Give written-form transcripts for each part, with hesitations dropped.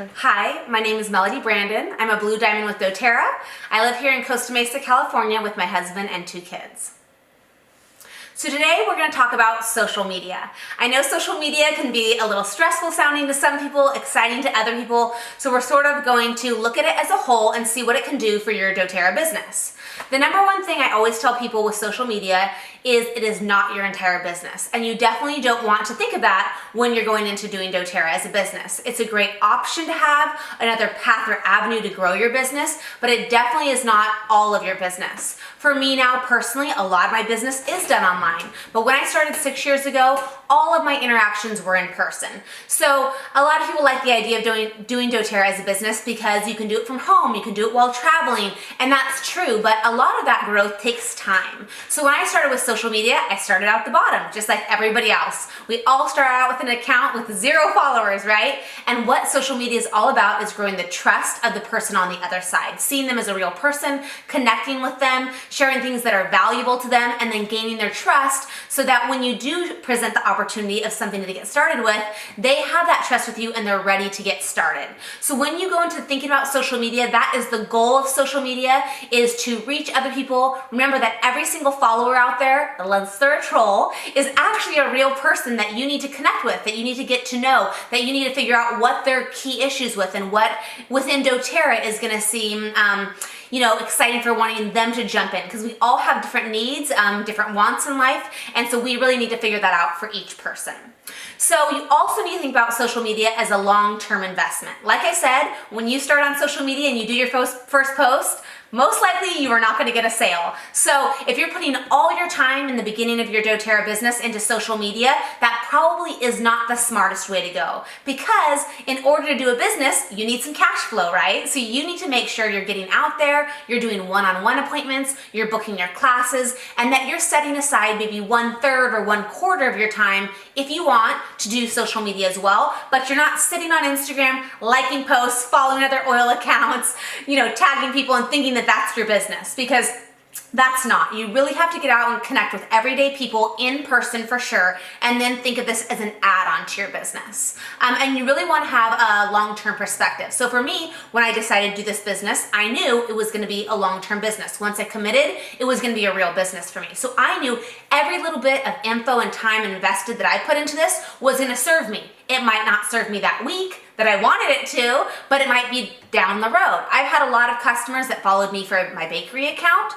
Hi, my name is Melody Brandon. I'm a Blue Diamond with Doterra. I live here in Costa Mesa, California with my husband and 2 kids. So today we're going to talk about social media. I know social media can be a little stressful sounding to some people, exciting to other people, so we're sort of going to look at it as a whole and see what it can do for your Doterra business. The number one thing I always tell people with social media is it is not your entire business, and you definitely don't want to think of that when you're going into doing Doterra as a business. It's a great option to have, another path or avenue to grow your business, but it definitely is not all of your business. For me now personally, a lot of my business is done online, but when I started 6 years ago, all of my interactions were in person. So a lot of people like the idea of doing Doterra as a business because you can do it from home, you can do it while traveling, and that's true, but a lot of that growth takes time. So when I started with social media, I started out at the bottom, just like everybody else. We all start out with an account with 0 followers, right? And what social media is all about is growing the trust of the person on the other side, seeing them as a real person, connecting with them, sharing things that are valuable to them, and then gaining their trust so that when you do present the opportunity of something to get started with, they have that trust with you and they're ready to get started. So when you go into thinking about social media, that is the goal of social media, is to reach other people. Remember that every single follower out there, unless they're a troll, is actually a real person that you need to connect with, that you need to get to know, that you need to figure out what their key issues with and what within Doterra is going to seem exciting for wanting them to jump in, because we all have different needs, different wants in life, and so we really need to figure that out for each person. So you also need to think about social media as a long-term investment. Like I said, when you start on social media and you do your first post, most likely you are not going to get a sale. So if you're putting all your time in the beginning of your Doterra business into social media, that probably is not the smartest way to go, because in order to do a business, you need some cash flow, right? So you need to make sure you're getting out there, you're doing one-on-one appointments, you're booking your classes, and that you're setting aside maybe 1/3 or 1/4 of your time if you want to do social media as well, but you're not sitting on Instagram, liking posts, following other oil accounts, tagging people and thinking that that's your business, because that's not. You really have to get out and connect with everyday people in person for sure, and then think of this as an add-on to your business. And you really want to have a long-term perspective. So for me, when I decided to do this business, I knew it was going to be a long-term business. Once I committed, it was going to be a real business for me. So I knew every little bit of info and time invested that I put into this was going to serve me. It might not serve me that week that I wanted it to, but it might be down the road. I've had a lot of customers that followed me for my bakery account,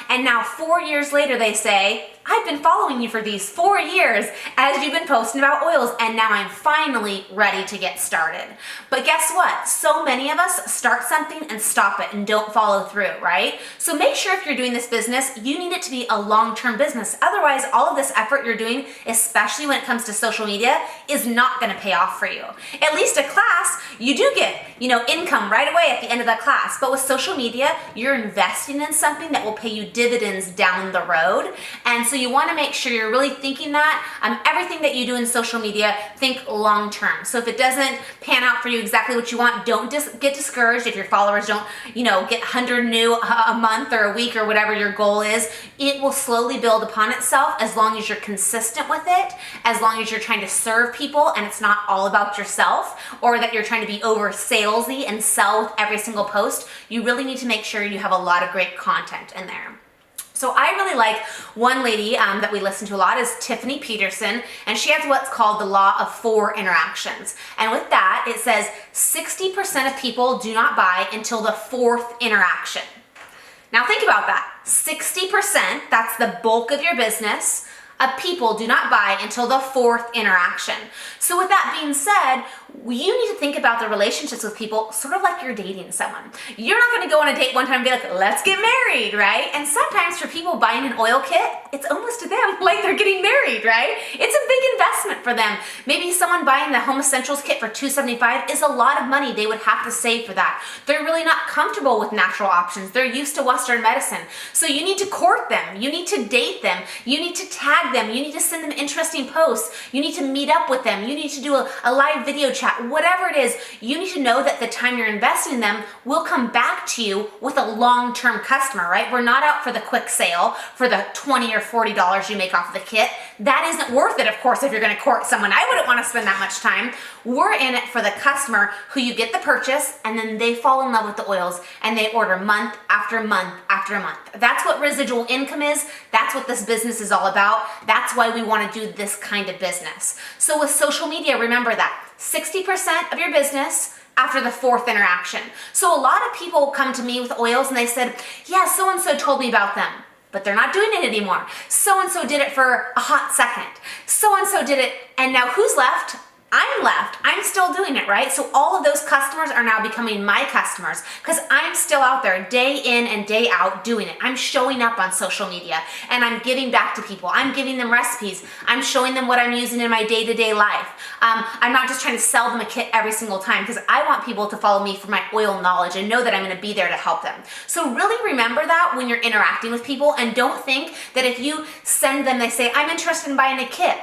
and now 4 years later they say, I've been following you for these 4 years as you've been posting about oils, and now I'm finally ready to get started. But guess what? So many of us start something and stop it and don't follow through, right? So make sure if you're doing this business, you need it to be a long-term business. Otherwise, all of this effort you're doing, especially when it comes to social media, is not going to pay off for you. At least a class, you do get, income right away at the end of that class. But with social media, you're investing in something that will pay you dividends down the road. And so you want to make sure you're really thinking that everything that you do in social media, think long term. So if it doesn't pan out for you exactly what you want, don't get discouraged if your followers don't, get 100 new a month or a week or whatever your goal is. It will slowly build upon itself as long as you're consistent with it, as long as you're trying to serve people and it's not all about yourself, or that you're trying to be over salesy and sell with every single post. You really need to make sure you have a lot of great content in there. So I really like one lady that we listen to a lot is Tiffany Peterson, and she has what's called the law of 4 interactions. And with that, it says 60% of people do not buy until the 4th interaction. Now think about that. 60%, that's the bulk of your business, of people do not buy until the 4th interaction. So with that being said, you need to think about the relationships with people sort of like you're dating someone. You're not going to go on a date one time and be like, let's get married, right? And sometimes for people buying an oil kit, it's almost to them like they're getting married, right? It's a big investment for them. Maybe someone buying the Home Essentials kit for $275 is a lot of money they would have to save for that. They're really not comfortable with natural options. They're used to Western medicine. So you need to court them. You need to date them. You need to tag tag them. You need to send them interesting posts. You need to meet up with them. You need to do a live video chat. Whatever it is, you need to know that the time you're investing in them will come back to you with a long-term customer, right? We're not out for the quick sale for the $20 or $40 you make off of the kit. That isn't worth it, of course, if you're going to court someone. I wouldn't want to spend that much time. We're in it for the customer who you get the purchase and then they fall in love with the oils and they order month after month after month. That's what residual income is. That's what this business is all about. That's why we want to do this kind of business. So with social media, remember that 60% of your business after the fourth interaction. So a lot of people come to me with oils and they said, yeah, so-and-so told me about them, but they're not doing it anymore. So-and-so did it for a hot second. So-and-so did it, and now who's left? I'm left. I'm still doing it, right? So all of those customers are now becoming my customers because I'm still out there day in and day out doing it. I'm showing up on social media and I'm giving back to people. I'm giving them recipes. I'm showing them what I'm using in my day-to-day life. I'm not just trying to sell them a kit every single time because I want people to follow me for my oil knowledge and know that I'm going to be there to help them. So really remember that when you're interacting with people, and don't think that if you send them, they say, I'm interested in buying a kit,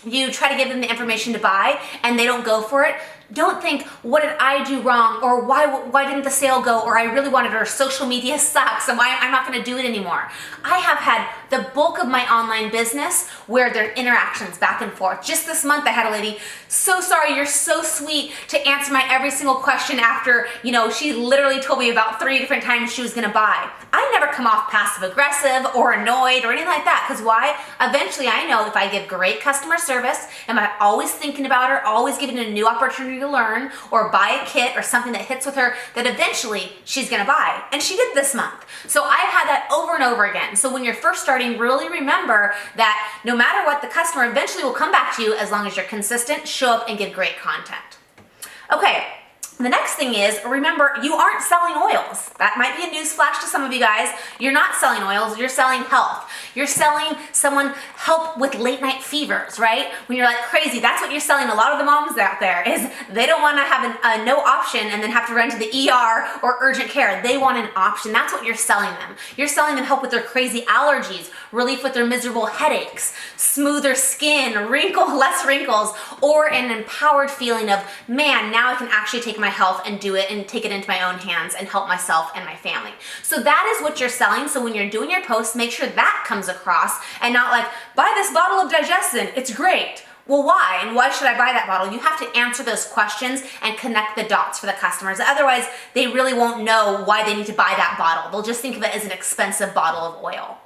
you try to give them the information to buy and they don't go for it. Don't think, what did I do wrong? Or why didn't the sale go? Or I really wanted it, or social media sucks and why I'm not gonna do it anymore. I have had the bulk of my online business where there are interactions back and forth. Just this month I had a lady, so sorry, you're so sweet to answer my every single question after, she literally told me about 3 different times she was gonna buy. I never come off passive aggressive or annoyed or anything like that, because why? Eventually I know if I give great customer service, am I always thinking about her, always giving her a new opportunity to learn or buy a kit or something that hits with her, that eventually she's gonna buy. And she did this month. So I've had that over and over again. So when you're first starting, really remember that no matter what, the customer eventually will come back to you as long as you're consistent, show up, and give great content. Okay. The next thing is, remember, you aren't selling oils. That might be a news flash to some of you guys. You're not selling oils, you're selling health. You're selling someone help with late night fevers, right? When you're like crazy, that's what you're selling a lot of the moms out there, is they don't want to have a no option and then have to run to the ER or urgent care. They want an option. That's what you're selling them. You're selling them help with their crazy allergies, relief with their miserable headaches, smoother skin, less wrinkles, or an empowered feeling of, man, now I can actually take my health and do it and take it into my own hands and help myself and my family. So that is what you're selling. So when you're doing your posts, make sure that comes across and not like, buy this bottle of digestin, it's great. Well, why? And why should I buy that bottle? You have to answer those questions and connect the dots for the customers. Otherwise, they really won't know why they need to buy that bottle. They'll just think of it as an expensive bottle of oil.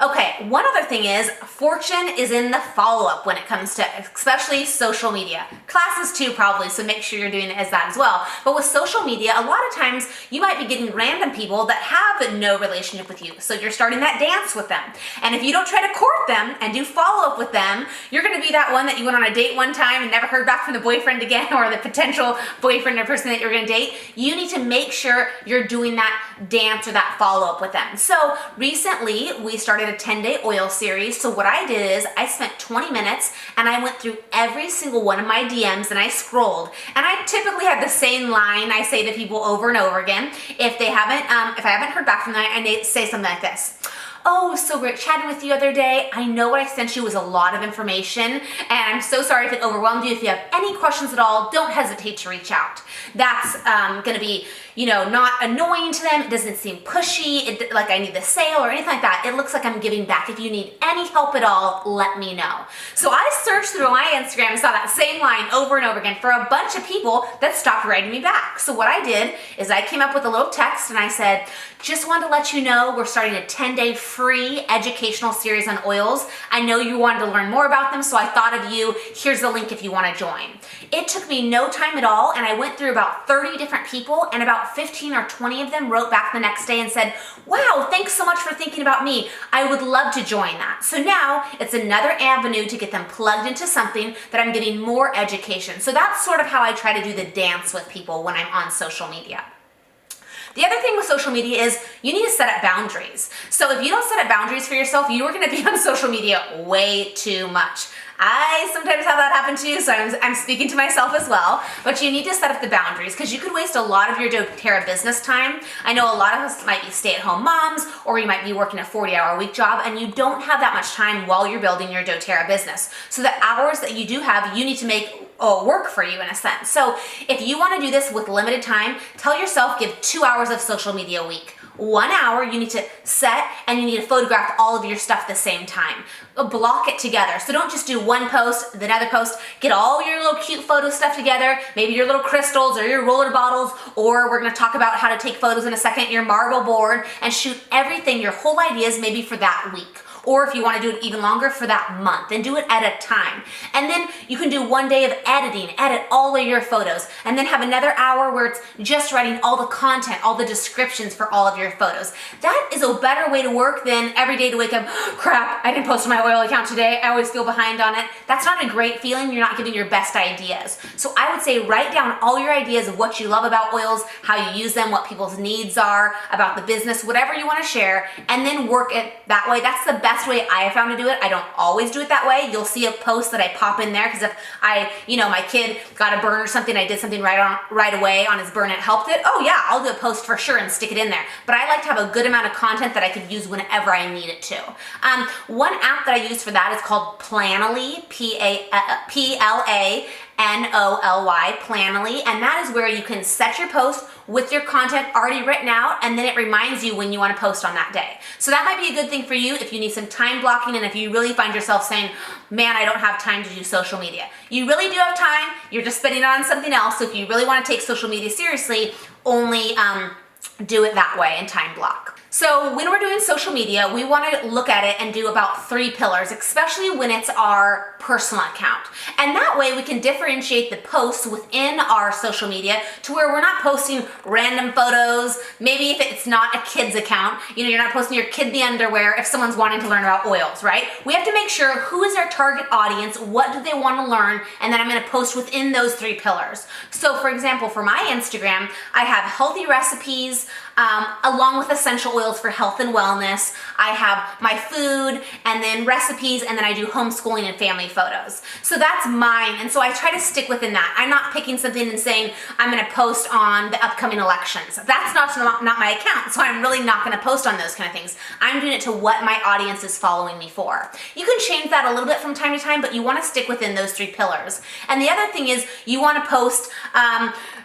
Okay, one other thing is, fortune is in the follow-up when it comes to especially social media. Classes too, probably, so make sure you're doing it as that as well. But with social media, a lot of times you might be getting random people that have no relationship with you. So you're starting that dance with them. And if you don't try to court them and do follow-up with them, you're gonna be that one that you went on a date one time and never heard back from the boyfriend again, or the potential boyfriend or person that you're gonna date. You need to make sure you're doing that dance or that follow-up with them. So recently, we started a 10-day oil series. So what I did is I spent 20 minutes and I went through every single one of my DMs and I scrolled. And I typically have the same line I say to people over and over again. If I haven't heard back from them, I say something like this. Oh, it was so great chatting with you the other day. I know what I sent you was a lot of information, and I'm so sorry if it overwhelmed you. If you have any questions at all, don't hesitate to reach out. That's gonna be, not annoying to them. It doesn't seem pushy, like I need the sale or anything like that. It looks like I'm giving back. If you need any help at all, let me know. So I searched through my Instagram and saw that same line over and over again for a bunch of people that stopped writing me back. So what I did is I came up with a little text and I said, just wanted to let you know we're starting a 10-day free educational series on oils. I know you wanted to learn more about them, so I thought of you. Here's the link if you want to join. It took me no time at all, and I went through about 30 different people, and about 15 or 20 of them wrote back the next day and said, wow, thanks so much for thinking about me. I would love to join that. So now it's another avenue to get them plugged into something that I'm getting more education. So that's sort of how I try to do the dance with people when I'm on social media. The other thing with social media is you need to set up boundaries. So if you don't set up boundaries for yourself, you are going to be on social media way too much. I sometimes have that happen too, so I'm speaking to myself as well, but you need to set up the boundaries because you could waste a lot of your doTERRA business time. I know a lot of us might be stay-at-home moms, or you might be working a 40-hour-a-week job and you don't have that much time while you're building your doTERRA business. So the hours that you do have, you need to make work for you in a sense. So if you want to do this with limited time, tell yourself give 2 hours of social media a week. 1 hour you need to set and you need to photograph all of your stuff at the same time. Block it together. So don't just do one post, then another post. Get all your little cute photo stuff together, maybe your little crystals or your roller bottles, or we're going to talk about how to take photos in a second, your marble board, and shoot everything, your whole ideas maybe for that week. Or if you want to do it even longer, for that month, and do it at a time. And then you can do 1 day of editing, edit all of your photos, and then have another hour where it's just writing all the content, all the descriptions for all of your photos. That is a better way to work than every day to wake up, crap, I didn't post on my oil account today, I always feel behind on it. That's not a great feeling, you're not giving your best ideas. So I would say write down all your ideas of what you love about oils, how you use them, what people's needs are, about the business, whatever you want to share, and then work it that way. That's the best way I have found to do it. I don't always do it that way. You'll see a post that I pop in there because if my kid got a burn or something, I did something right away on his burn, it helped it. Oh yeah, I'll do a post for sure and stick it in there. But I like to have a good amount of content that I could use whenever I need it to. One app that I use for that is called Planoly, Planoly, Planoly, and that is where you can set your post with your content already written out, and then it reminds you when you want to post on that day. So that might be a good thing for you if you need some time blocking and if you really find yourself saying, man, I don't have time to do social media. You really do have time, you're just spending it on something else. So if you really want to take social media seriously, only do it that way and time block. So when we're doing social media, we want to look at it and do about 3 pillars, especially when it's our personal account. And that way we can differentiate the posts within our social media to where we're not posting random photos. Maybe if it's not a kid's account, you're not posting your kid the underwear if someone's wanting to learn about oils, right? We have to make sure who is our target audience, what do they want to learn, and then I'm going to post within those 3 pillars. So for example, for my Instagram, I have healthy recipes, along with essential oils for health and wellness. I have my food and then recipes, and then I do homeschooling and family photos. So that's mine, and so I try to stick within that. I'm not picking something and saying I'm going to post on the upcoming elections. That's not my account, so I'm really not going to post on those kind of things. I'm doing it to what my audience is following me for. You can change that a little bit from time to time, but you want to stick within those 3 pillars. And the other thing is you want to post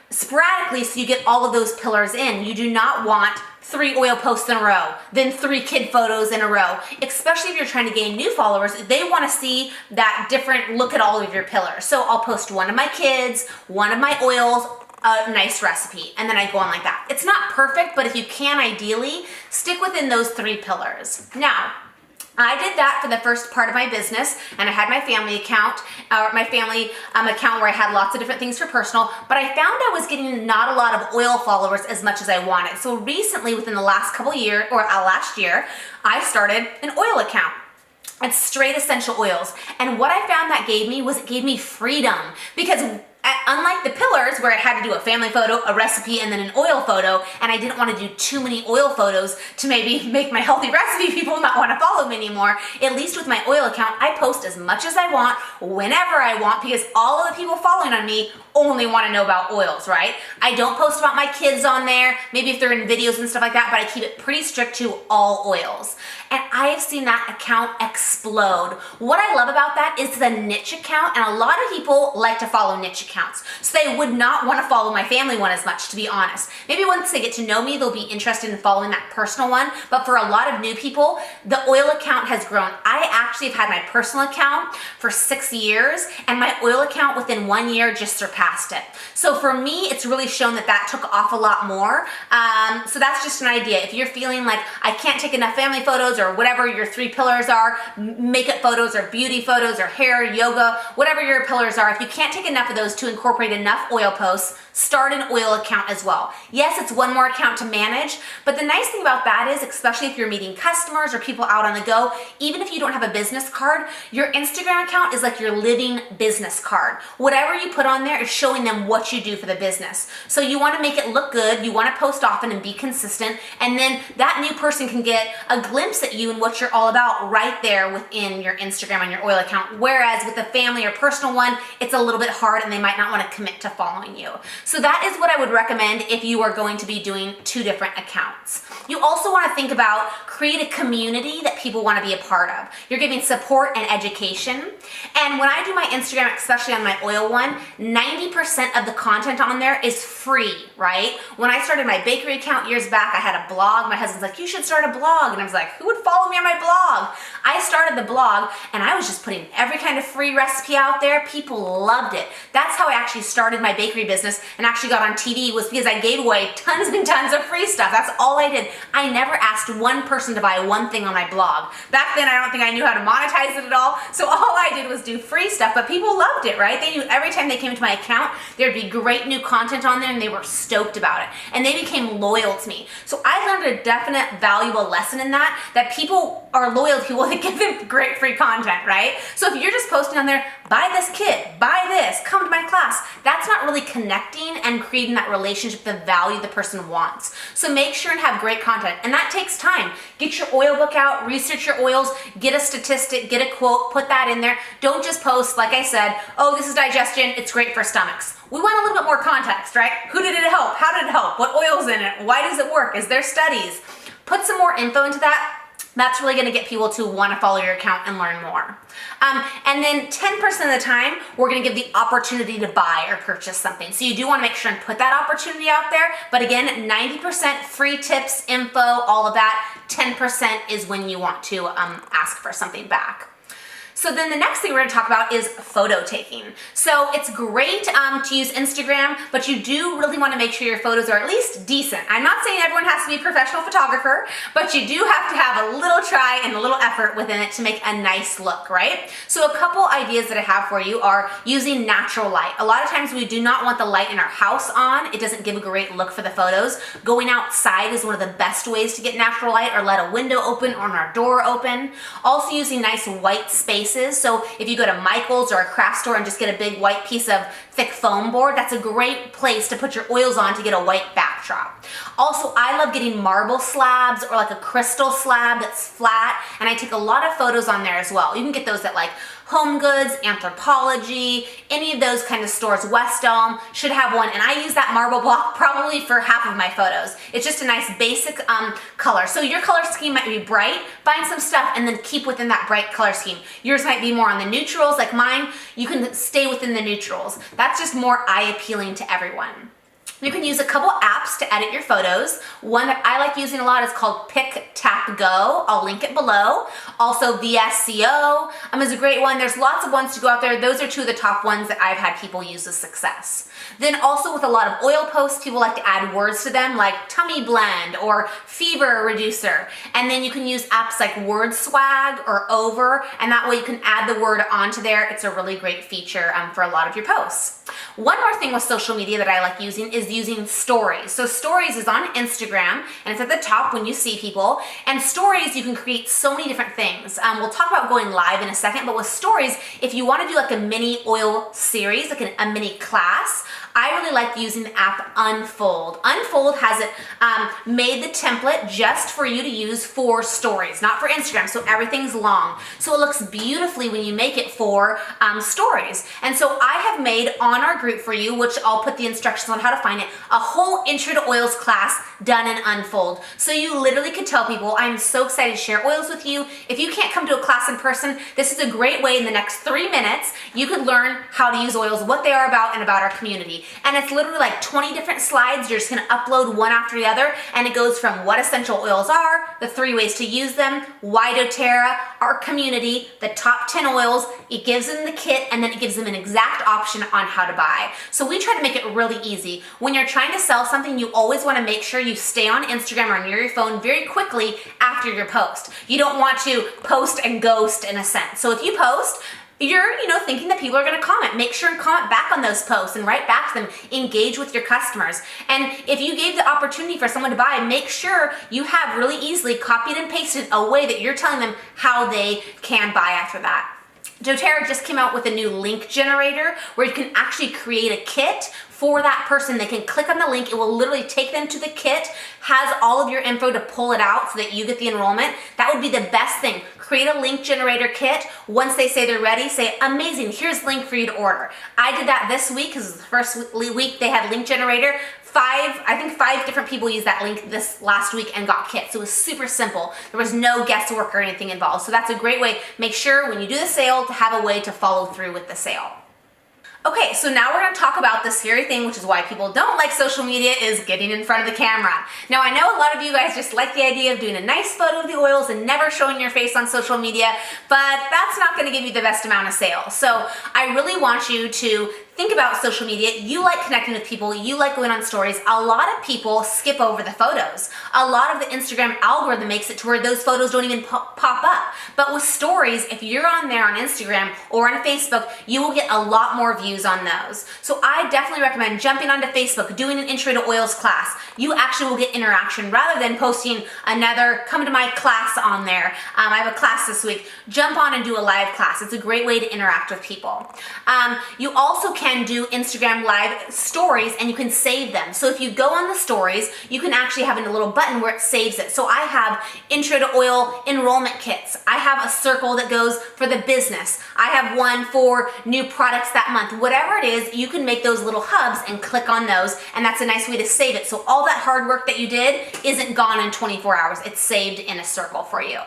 sporadically so you get all of those pillars in. You do not want 3 oil posts in a row, then 3 kid photos in a row, especially if you're trying to gain new followers. They want to see that different look at all of your pillars. So I'll post one of my kids, one of my oils, a nice recipe, and then I go on like that. It's not perfect, but if you can ideally stick within those 3 pillars. Now, I did that for the first part of my business, and I had my family account, account where I had lots of different things for personal, but I found I was getting not a lot of oil followers as much as I wanted. So recently, within the last couple years, or last year, I started an oil account. It's straight essential oils. And what I found that gave me was it gave me freedom, because unlike the pillars where I had to do a family photo, a recipe, and then an oil photo, and I didn't want to do too many oil photos to maybe make my healthy recipe people not want to follow me anymore, at least with my oil account, I post as much as I want, whenever I want, because all of the people following on me only want to know about oils, right? I don't post about my kids on there, maybe if they're in videos and stuff like that, but I keep it pretty strict to all oils. And I have seen that account explode. What I love about that is the niche account, and a lot of people like to follow niche accounts. So they would not want to follow my family one as much, to be honest. Maybe once they get to know me, they'll be interested in following that personal one, but for a lot of new people, the oil account has grown. I actually have had my personal account for 6 years, and my oil account within 1 year just surpassed it. So for me, it's really shown that took off a lot more. So that's just an idea. If you're feeling like I can't take enough family photos or whatever your 3 pillars are, makeup photos or beauty photos or hair, yoga, whatever your pillars are, if you can't take enough of those to incorporate enough oil posts, start an oil account as well. Yes, it's one more account to manage, but the nice thing about that is, especially if you're meeting customers or people out on the go, even if you don't have a business card, your Instagram account is like your living business card. Whatever you put on there is showing them what you do for the business. So you want to make it look good, you want to post often and be consistent, and then that new person can get a glimpse at you and what you're all about right there within your Instagram and your oil account. Whereas with a family or personal one, it's a little bit hard and they might not want to commit to following you. So that is what I would recommend if you are going to be doing two different accounts. You also want to think about create a community that people want to be a part of. You're giving support and education. And when I do my Instagram, especially on my oil one, 90% of the content on there is free, right? When I started my bakery account years back, I had a blog. My husband's like, you should start a blog. And I was like, who would follow me on my blog? I started the blog and I was just putting every kind of free recipe out there. People loved it. That's how I actually started my bakery business and actually got on TV, was because I gave away tons and tons of free stuff. That's all I did. I never asked one person to buy one thing on my blog. Back then, I don't think I knew how to monetize it at all. So all I did was do free stuff, but people loved it, right? They knew every time they came to my account, there'd be great new content on there and they were stoked about it. And they became loyal to me. So I learned a definite valuable lesson in that people are loyal to people that give them great free content, right? So if you're just posting on there, buy this kit, buy this, come to my class, that's not really connecting and creating that relationship, the value the person wants. So make sure and have great content. And that takes time. Get your oil book out, research your oils, get a statistic, get a quote, put that in there. Don't just post, like I said, oh, this is digestion, it's great for stomachs. We want a little bit more context, right? Who did it help? How did it help? What oil's in it? Why does it work? Is there studies? Put some more info into that. That's really gonna get people to wanna follow your account and learn more. And then 10% of the time, we're gonna give the opportunity to buy or purchase something. So you do wanna make sure and put that opportunity out there. But again, 90% free tips, info, all of that. 10% is when you want to ask for something back. So then the next thing we're going to talk about is photo taking. So it's great to use Instagram, but you do really want to make sure your photos are at least decent. I'm not saying everyone has to be a professional photographer, but you do have to have a little try and a little effort within it to make a nice look, right? So a couple ideas that I have for you are using natural light. A lot of times we do not want the light in our house on. It doesn't give a great look for the photos. Going outside is one of the best ways to get natural light, or let a window open or our door open. Also using nice white space. So if you go to Michael's or a craft store and just get a big white piece of thick foam board, that's a great place to put your oils on to get a white backdrop. Also, I love getting marble slabs or like a crystal slab that's flat, and I take a lot of photos on there as well. You can get those at like Home Goods, Anthropologie, any of those kind of stores. West Elm should have one, and I use that marble block probably for half of my photos. It's just a nice basic color. So your color scheme might be bright, find some stuff and then keep within that bright color scheme. Yours might be more on the neutrals like mine. You can stay within the neutrals. That's just more eye appealing to everyone. You can use a couple apps to edit your photos. One that I like using a lot is called Pick Tap Go. I'll link it below. Also VSCO is a great one. There's lots of ones to go out there. Those are two of the top ones that I've had people use with success. Then also with a lot of oil posts, people like to add words to them like tummy blend or fever reducer. And then you can use apps like Word Swag or Over, and that way you can add the word onto there. It's a really great feature for a lot of your posts. One more thing with social media that I like using is using stories. So stories is on Instagram and it's at the top when you see people. And stories, you can create so many different things. We'll talk about going live in a second, but with stories, if you want to do like a mini oil series, like a mini class, I really like using the app Unfold. Unfold has it made the template just for you to use for stories, not for Instagram, so everything's long. So it looks beautifully when you make it for stories. And so I have made on our group for you, which I'll put the instructions on how to find it, a whole Intro to Oils class done in Unfold. So you literally can tell people, I'm so excited to share oils with you. If you can't come to a class in person, this is a great way in the next 3 minutes, you could learn how to use oils, what they are about, and about our community. And it's literally like 20 different slides. You're just gonna upload one after the other, and it goes from what essential oils are, the 3 ways to use them, why doTERRA, our community, the top 10 oils. It gives them the kit, and then it gives them an exact option on how to buy. So we try to make it really easy. When you're trying to sell something, you always wanna make sure you stay on Instagram or near your phone very quickly after your post. You don't want to post and ghost in a sense. So if you post, you're, thinking that people are going to comment. Make sure and comment back on those posts and write back to them. Engage with your customers. And if you gave the opportunity for someone to buy, make sure you have really easily copied and pasted a way that you're telling them how they can buy after that. Doterra just came out with a new link generator where you can actually create a kit for that person. They can click on the link. It will literally take them to the kit, has all of your info to pull it out so that you get the enrollment. That would be the best thing. Create a link generator kit. Once they say they're ready, say, amazing, here's the link for you to order. I did that this week because it was the first week they had link generator. I think five different people used that link this last week and got kits. So it was super simple. There was no guesswork or anything involved. So that's a great way. Make sure when you do the sale to have a way to follow through with the sale. Okay, so now we're going to talk about the scary thing, which is why people don't like social media, is getting in front of the camera. Now, I know a lot of you guys just like the idea of doing a nice photo of the oils and never showing your face on social media, but that's not going to give you the best amount of sales. So I really want you to think about social media. You like connecting with people. You like going on stories. A lot of people skip over the photos. A lot of the Instagram algorithm makes it to where those photos don't even pop up. But with stories, if you're on there on Instagram or on Facebook, you will get a lot more views on those. So I definitely recommend jumping onto Facebook, doing an intro to oils class. You actually will get interaction rather than posting another come to my class on there. I have a class this week. Jump on and do a live class. It's a great way to interact with people. You also can do Instagram live stories and you can save them. So if you go on the stories, you can actually have a little button where it saves it. So I have intro to oil enrollment kits. I have a circle that goes for the business. I have one for new products that month. Whatever it is, you can make those little hubs and click on those, and that's a nice way to save it. So all that hard work that you did isn't gone in 24 hours. It's saved in a circle for you.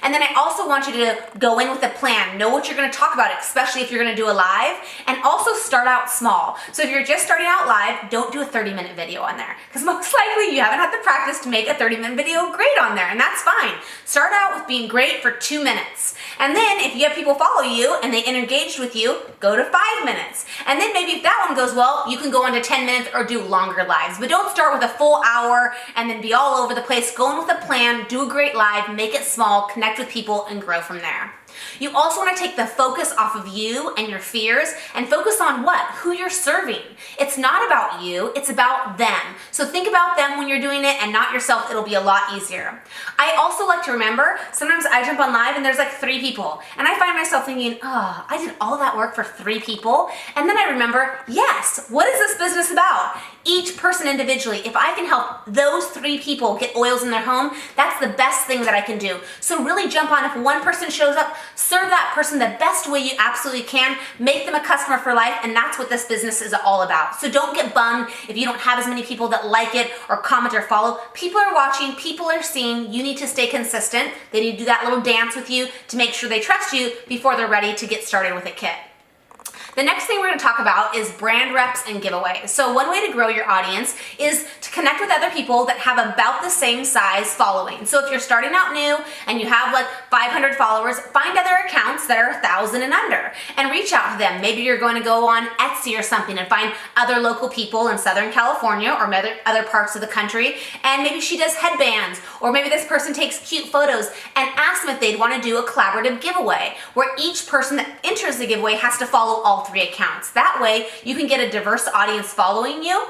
And then I also want you to go in with a plan. Know what you're going to talk about, especially if you're going to do a live, and also start out small. So if you're just starting out live, don't do a 30-minute video on there because most likely you haven't had the practice to make a 30-minute video great on there, and that's fine. Start out with being great for 2 minutes. And then if you have people follow you and they engaged with you, go to 5 minutes. And then maybe if that one goes well, you can go on to 10 minutes or do longer lives. But don't start with a full hour and then be all over the place. Go in with a plan, do a great live, make it small, connect with people, and grow from there. You also want to take the focus off of you and your fears and focus on what? Who you're serving. It's not about you, it's about them. So think about them when you're doing it and not yourself. It'll be a lot easier. I also like to remember, sometimes I jump on live and there's like 3 people and I find myself thinking, oh, I did all that work for 3 people. And then I remember, yes, what is this business about? Each person individually. If I can help those 3 people get oils in their home, that's the best thing that I can do. So really jump on. If one person shows up, serve that person the best way you absolutely can. Make them a customer for life, and that's what this business is all about. So don't get bummed if you don't have as many people that like it or comment or follow. People are watching, people are seeing. You need to stay consistent. They need to do that little dance with you to make sure they trust you before they're ready to get started with a kit. The next thing we're going to talk about is brand reps and giveaways. So one way to grow your audience is to connect with other people that have about the same size following. So if you're starting out new and you have like 500 followers, find other accounts that are 1,000 and under and reach out to them. Maybe you're going to go on Etsy or something and find other local people in Southern California or other parts of the country, and maybe she does headbands, or maybe this person takes cute photos, and ask them if they'd want to do a collaborative giveaway where each person that enters the giveaway has to follow all 3 accounts. That way you can get a diverse audience following you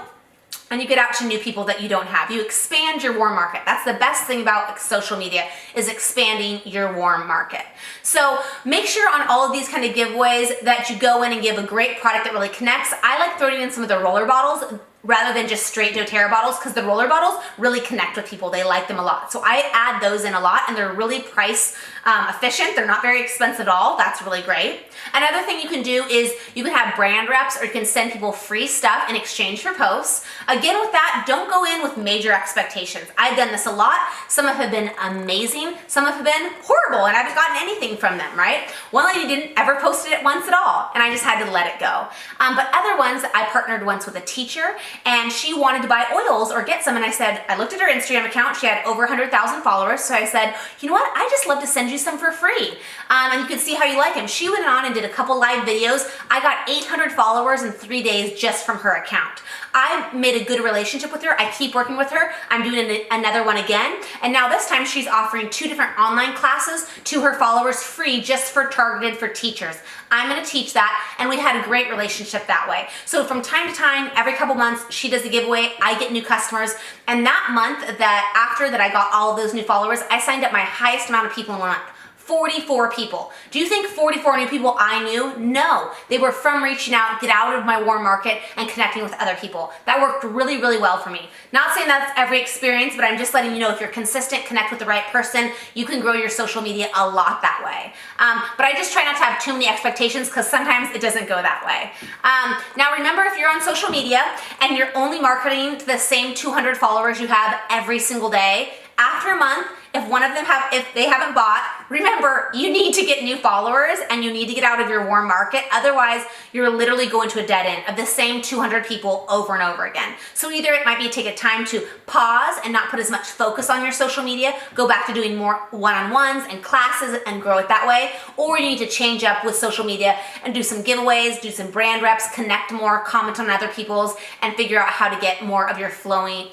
and you get out to new people that you don't have. You expand your warm market. That's the best thing about social media, is expanding your warm market. So make sure on all of these kind of giveaways that you go in and give a great product that really connects. I like throwing in some of the roller bottles rather than just straight doTERRA bottles, because the roller bottles really connect with people. They like them a lot. So I add those in a lot, and they're really price efficient. They're not very expensive at all. That's really great. Another thing you can do is you can have brand reps, or you can send people free stuff in exchange for posts. Again, with that, don't go in with major expectations. I've done this a lot. Some have been amazing. Some have been horrible, and I haven't gotten anything from them, right? One lady didn't ever post it once at all, and I just had to let it go. But other ones, I partnered once with a teacher, and she wanted to buy oils or get some. And I said, I looked at her Instagram account. She had over 100,000 followers. So I said, you know what? I just love to send you some for free. And you can see how you like them. She went on and did a couple live videos. I got 800 followers in 3 days just from her account. I made a good relationship with her. I keep working with her. I'm doing another one again. And now this time she's offering 2 different online classes to her followers free, just for targeted for teachers. I'm gonna teach that, and we had a great relationship that way. So from time to time, every couple months, she does a giveaway, I get new customers, and that month after I got all of those new followers, I signed up my highest amount of people in a month. 44 people. Do you think 44 new people I knew? No. They were from reaching out, get out of my warm market, and connecting with other people. That worked really, really well for me. Not saying that's every experience, but I'm just letting you know if you're consistent, connect with the right person, you can grow your social media a lot that way. But I just try not to have too many expectations, because sometimes it doesn't go that way. Now remember, if you're on social media and you're only marketing to the same 200 followers you have every single day, after a month, if they haven't bought, remember, you need to get new followers and you need to get out of your warm market. Otherwise, you're literally going to a dead end of the same 200 people over and over again. So either it might be take a time to pause and not put as much focus on your social media, go back to doing more one-on-ones and classes and grow it that way, or you need to change up with social media and do some giveaways, do some brand reps, connect more, comment on other people's, and figure out how to get more of your following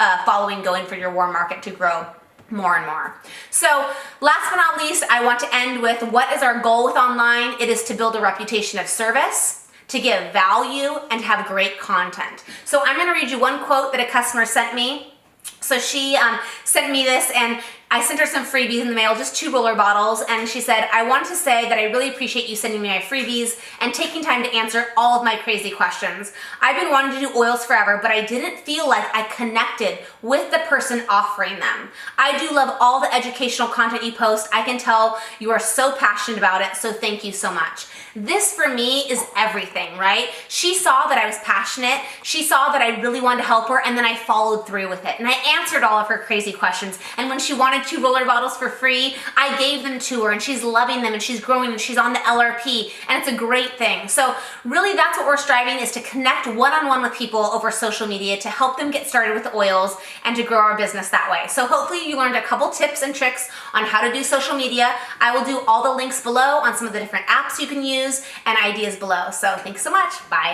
going for your warm market to grow more and more. So last but not least, I want to end with, what is our goal with online? It is to build a reputation of service, to give value, and to have great content. So I'm gonna read you one quote that a customer sent me. So she sent me this, and I sent her some freebies in the mail, just 2 roller bottles, and she said, I want to say that I really appreciate you sending me my freebies and taking time to answer all of my crazy questions. I've been wanting to do oils forever, but I didn't feel like I connected with the person offering them. I do love all the educational content you post. I can tell you are so passionate about it, so thank you so much. This for me is everything, right? She saw that I was passionate. She saw that I really wanted to help her, and then I followed through with it. And I answered all of her crazy questions. And when she wanted 2 roller bottles for free, I gave them to her, and she's loving them, and she's growing, and she's on the LRP, and it's a great thing. So really, that's what we're striving, is to connect one-on-one with people over social media to help them get started with the oils and to grow our business that way. So hopefully you learned a couple tips and tricks on how to do social media. I will do all the links below on some of the different apps you can use and ideas below. So thanks so much. Bye.